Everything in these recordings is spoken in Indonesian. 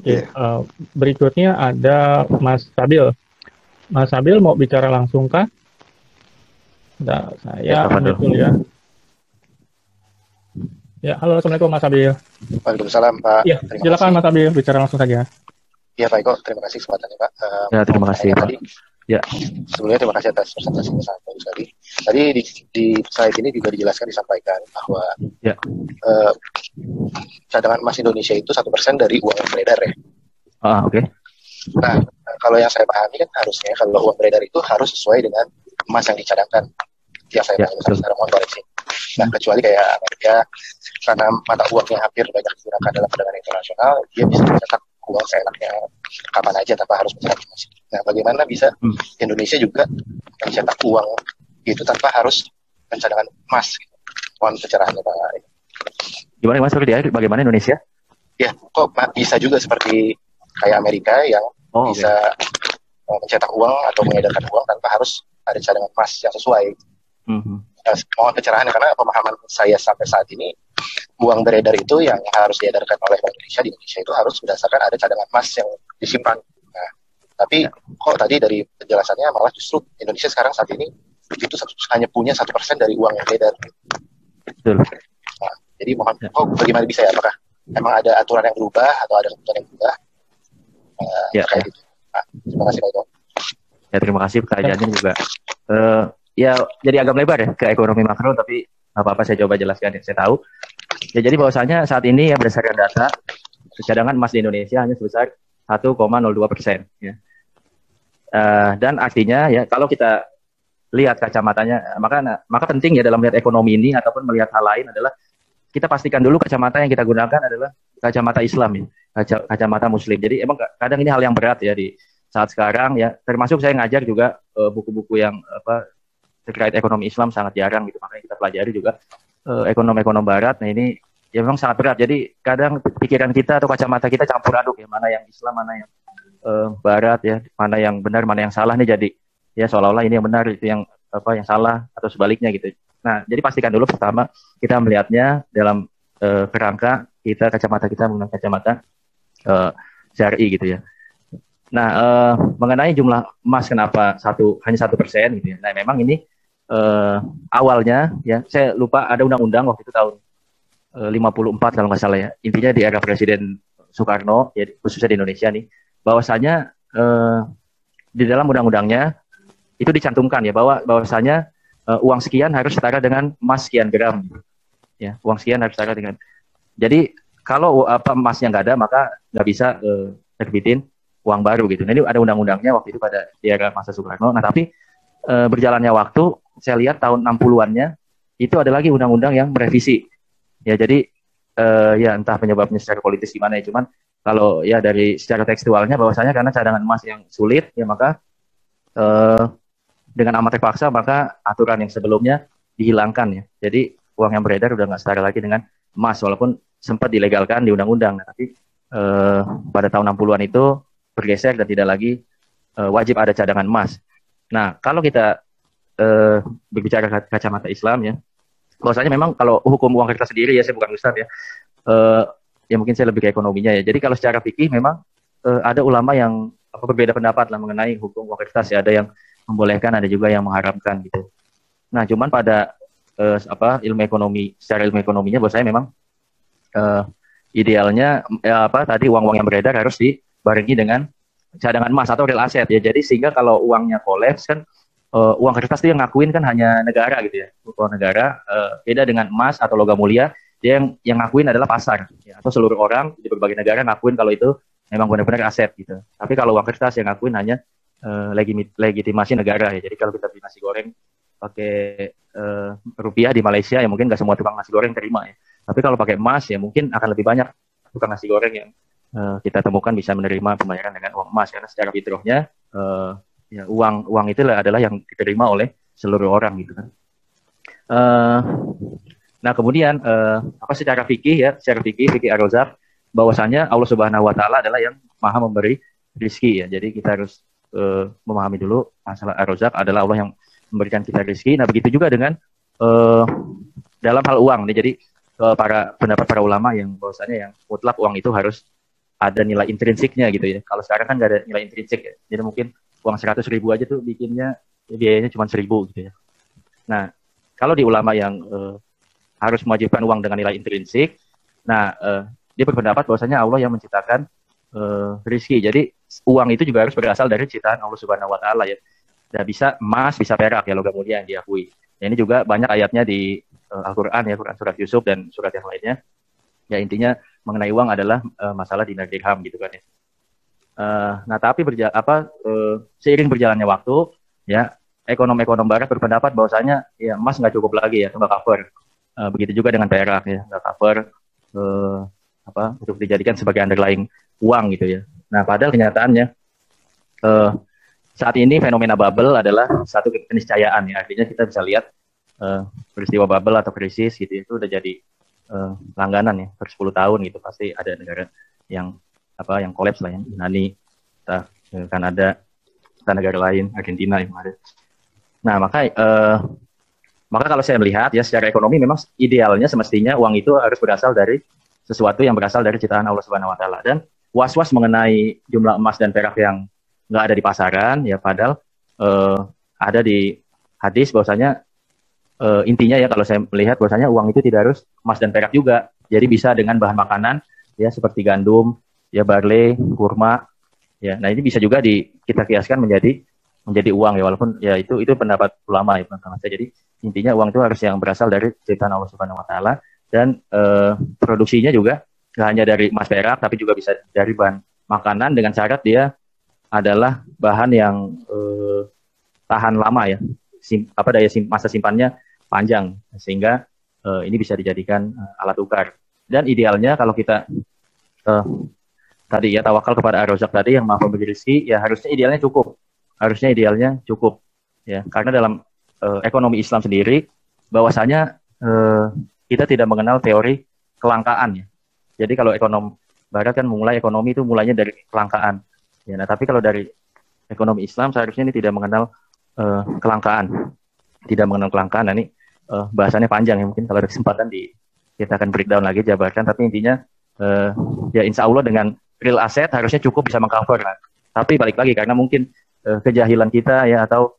Oke, berikutnya ada Mas Sabil. Mas Sabil mau bicara langsung kah? Nah, Ya, saya Tafadol. unmute dulu ya. Ya, halo, Assalamualaikum Mas Sabil. Waalaikumsalam Pak, Iya, terima silakan kasih. Mas Sabil, bicara langsung saja. Iya Pak Eko, terima kasih kesempatannya Pak. Ya, Mau terima kasih, bertanya Pak. tadi, Ya, sebelumnya terima kasih atas presentasinya sangat bagus sekali. Tadi di slide ini juga dijelaskan disampaikan bahwa ya. eh, cadangan emas Indonesia itu 1% dari uang yang beredar ya. Oke. Nah, kalau yang saya pahami kan harusnya kalau uang beredar itu harus sesuai dengan emas yang dicadangkan. Yang saya Ya, pahami sampai betul. sekarang, mohon koreksi. Nah, kecuali kayak Amerika, karena mata uangnya hampir banyak digunakan dalam perdagangan internasional, dia bisa mencetak uang seenaknya kapan aja tanpa harus mencetak emas. Nah, bagaimana bisa Hmm. Indonesia juga mencetak uang itu tanpa harus mencadangan emas? Gitu. Mohon pencerahannya Pak. Gimana, Mas? Sorry, bagaimana Indonesia? Ya, kok bisa juga seperti kayak Amerika yang Oh, oke. bisa mencetak uang atau mengedarkan uang tanpa harus ada cadangan emas yang sesuai. Mhm. Mohon pencerahannya karena pemahaman saya sampai saat ini uang beredar itu yang harus diedarkan oleh Bank Indonesia di Indonesia itu harus berdasarkan ada cadangan emas yang disimpan. Nah, tapi Ya, kok tadi dari penjelasannya malah justru Indonesia sekarang saat ini itu hanya punya 1% dari uang yang beredar. betul. Nah, jadi mohon, Ya, kok bagaimana bisa ya? Apakah memang ada aturan yang berubah atau ada kebutuhan yang berubah ya, terkait ya. itu? Nah, terima kasih Pak Eko. Ya, terima kasih Ya, pertanyaannya juga. Eh, ya, jadi agak lebar ya ke ekonomi makro, tapi apa-apa saya coba jelaskan yang saya tahu. Ya, jadi bahwasanya saat ini ya berdasarkan data, cadangan emas di Indonesia hanya sebesar 1,02%. Ya. Dan artinya ya kalau kita lihat kacamatanya, maka penting ya dalam melihat ekonomi ini ataupun melihat hal lain adalah kita pastikan dulu kacamata yang kita gunakan adalah kacamata Islam ya, kacamata Muslim. Jadi emang kadang ini hal yang berat ya di saat sekarang ya. Termasuk saya ngajar juga buku-buku yang apa terkait ekonomi Islam sangat jarang gitu. Makanya kita pelajari juga ekonom-ekonom Barat. Nah ini ya memang sangat berat. Jadi kadang pikiran kita atau kacamata kita campur aduk ya, mana yang Islam, mana yang Barat ya, mana yang benar, mana yang salah nih jadi ya seolah-olah ini yang benar itu yang apa yang salah atau sebaliknya gitu. Nah, jadi pastikan dulu pertama kita melihatnya dalam kerangka kacamata kita menggunakan kacamata uh, syar'i gitu ya. Nah, mengenai jumlah emas kenapa hanya 1% gitu ya. Nah, memang ini awalnya ya saya lupa ada undang-undang waktu itu tahun 54 kalau nggak salah ya. Intinya di era Presiden Soekarno ya khususnya di Indonesia nih bahwasanya di dalam undang-undangnya itu dicantumkan ya bahwasanya uang sekian harus setara dengan emas sekian gram ya uang sekian harus setara dengan jadi kalau apa emasnya nggak ada maka nggak bisa terbitin uang baru gitu. Nah, ini ada undang-undangnya waktu itu pada di era masa Soekarno. Nah tapi berjalannya waktu saya lihat tahun 60-annya itu ada lagi undang-undang yang merevisi ya jadi ya entah penyebabnya secara politis gimana ya cuman kalau ya dari secara tekstualnya bahwasanya karena cadangan emas yang sulit ya maka eh, dengan amat terpaksa maka aturan yang sebelumnya dihilangkan ya. Jadi uang yang beredar udah nggak setara lagi dengan emas walaupun sempat dilegalkan di undang-undang. Nah, tapi pada tahun 60-an itu bergeser dan tidak lagi wajib ada cadangan emas. Nah, kalau kita berbicara kacamata Islam ya, bahwasanya memang kalau hukum uang kertas sendiri ya saya bukan ustadz ya, ya mungkin saya lebih ke ekonominya ya. Jadi kalau secara fikih memang ada ulama yang berbeda pendapat lah mengenai hukum uang kertas ya. Ada yang membolehkan, ada juga yang mengharamkan gitu. Nah, cuman pada ilmu ekonomi, secara ilmu ekonominya buat saya memang eh, idealnya tadi uang-uang yang beredar harus dibarengi dengan cadangan emas atau real aset ya. Jadi sehingga kalau uangnya kolaps kan uang kertas itu yang ngakuin kan hanya negara gitu ya. Uang negara beda dengan emas atau logam mulia dia yang ngakuin adalah pasar ya, atau seluruh orang di berbagai negara ngakuin kalau itu memang benar-benar aset gitu. Tapi kalau uang kertas yang ngakuin hanya legitimasi negara ya. Jadi kalau kita beli nasi goreng pakai rupiah di Malaysia ya mungkin nggak semua tukang nasi goreng terima ya. Tapi kalau pakai emas ya mungkin akan lebih banyak tukang nasi goreng yang kita temukan bisa menerima pembayaran dengan uang emas karena secara fitrahnya ya uang itu adalah yang diterima oleh seluruh orang gitu kan. Uh, nah kemudian secara fikih Ar-Razzaq bahwasanya Allah Subhanahu Wa Taala adalah yang maha memberi rizki ya. Jadi kita harus memahami dulu masalah Ar-Razzaq adalah Allah yang memberikan kita rizki. Nah begitu juga dengan dalam hal uang nih. Jadi pendapat para ulama yang bahwasanya yang mutlak uang itu harus ada nilai intrinsiknya gitu ya. Kalau sekarang kan nggak ada nilai intrinsik ya. Jadi mungkin uang 100.000 aja tuh bikinnya biayanya cuma 1.000 gitu ya. Nah, kalau di ulama yang harus mewajibkan uang dengan nilai intrinsik, nah dia berpendapat bahwasanya Allah yang menciptakan rizki. Jadi uang itu juga harus berasal dari ciptaan Allah Subhanahu Wa Taala ya. Nah, bisa emas, bisa perak ya, logam mulia yang diakui. Nah, ini juga banyak ayatnya di Al-Quran ya, Quran surat Yusuf dan surat yang lainnya. Ya intinya mengenai uang adalah masalah dinar dirham gitu kan ya. Nah tapi seiring berjalannya waktu ya, ekonom barat berpendapat bahwasanya ya emas nggak cukup lagi ya, nggak cover. Begitu juga dengan perak ya, nggak cover untuk dijadikan sebagai underlying uang gitu ya. Nah padahal kenyataannya saat ini fenomena bubble adalah satu keniscayaan ya, artinya kita bisa lihat peristiwa bubble atau krisis gitu itu udah jadi langganan ya, per 10 tahun gitu pasti ada negara yang kolaps lah, yang Yunani, Kanada, negara lain, Argentina yang ada. Nah maka kalau saya melihat ya secara ekonomi memang idealnya semestinya uang itu harus berasal dari sesuatu yang berasal dari ciptaan Allah Subhanahu Wa Taala. Dan was-was mengenai jumlah emas dan perak yang nggak ada di pasaran ya, padahal ada di hadis bahwasanya intinya ya kalau saya melihat bahwasanya uang itu tidak harus emas dan perak juga. Jadi bisa dengan bahan makanan ya seperti gandum, ya barley, kurma. Ya, nah ini bisa juga kita kiaskan menjadi uang ya, walaupun ya itu pendapat ulama ya teman-teman saya. Jadi intinya uang itu harus yang berasal dari ciptaan Allah Subhanahu Wa Taala, dan produksinya juga nggak hanya dari emas perak tapi juga bisa dari bahan makanan dengan syarat dia adalah bahan yang tahan lama ya. Masa simpannya panjang sehingga ini bisa dijadikan alat tukar. Dan idealnya kalau kita tadi ya tawakal kepada Ar-Razzaq tadi yang Maha Pemberi rezeki ya, harusnya idealnya cukup ya, karena dalam ekonomi Islam sendiri bahwasanya kita tidak mengenal teori kelangkaan ya. Jadi kalau ekonom barat kan ekonomi itu mulainya dari kelangkaan ya, nah tapi kalau dari ekonomi Islam seharusnya ini tidak mengenal kelangkaan. Nah ini bahasannya panjang ya, mungkin kalau ada kesempatan kita akan breakdown lagi, jabarkan, tapi intinya ya insya Allah dengan real asset harusnya cukup bisa mengcover kan. Tapi balik lagi karena mungkin kejahilan kita ya, atau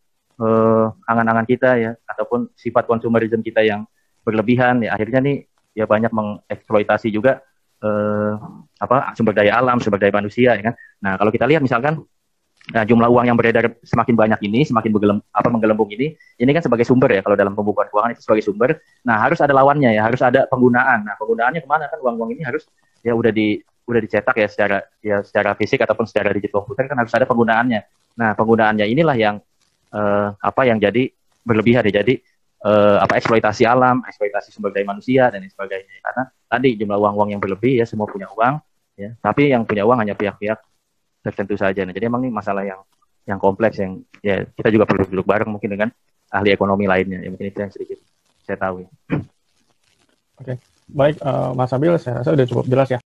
angan-angan kita ya, ataupun sifat konsumerisme kita yang berlebihan ya, akhirnya nih ya banyak mengeksploitasi juga sumber daya alam, sumber daya manusia ya kan. Nah kalau kita lihat misalkan jumlah uang yang beredar semakin banyak ini, semakin menggelembung ini kan sebagai sumber ya, kalau dalam pembukuan keuangan itu sebagai sumber. Nah harus ada lawannya ya, harus ada penggunaan. Nah penggunaannya kemana kan, uang-uang ini harus ya udah dicetak ya secara fisik ataupun secara digital komputer, kan harus ada penggunaannya. Nah penggunaannya inilah yang yang jadi berlebihan ya, jadi eksploitasi alam, eksploitasi sumber daya manusia dan sebagainya. Karena tadi jumlah uang-uang yang berlebih ya, semua punya uang ya, tapi yang punya uang hanya pihak-pihak tertentu saja. Nah, jadi emang ini masalah yang kompleks, yang ya kita juga perlu duduk bareng mungkin dengan ahli ekonomi lainnya. Ya mungkin itu yang sedikit saya tahu. Oke, baik Mas Abil, saya rasa sudah cukup jelas ya.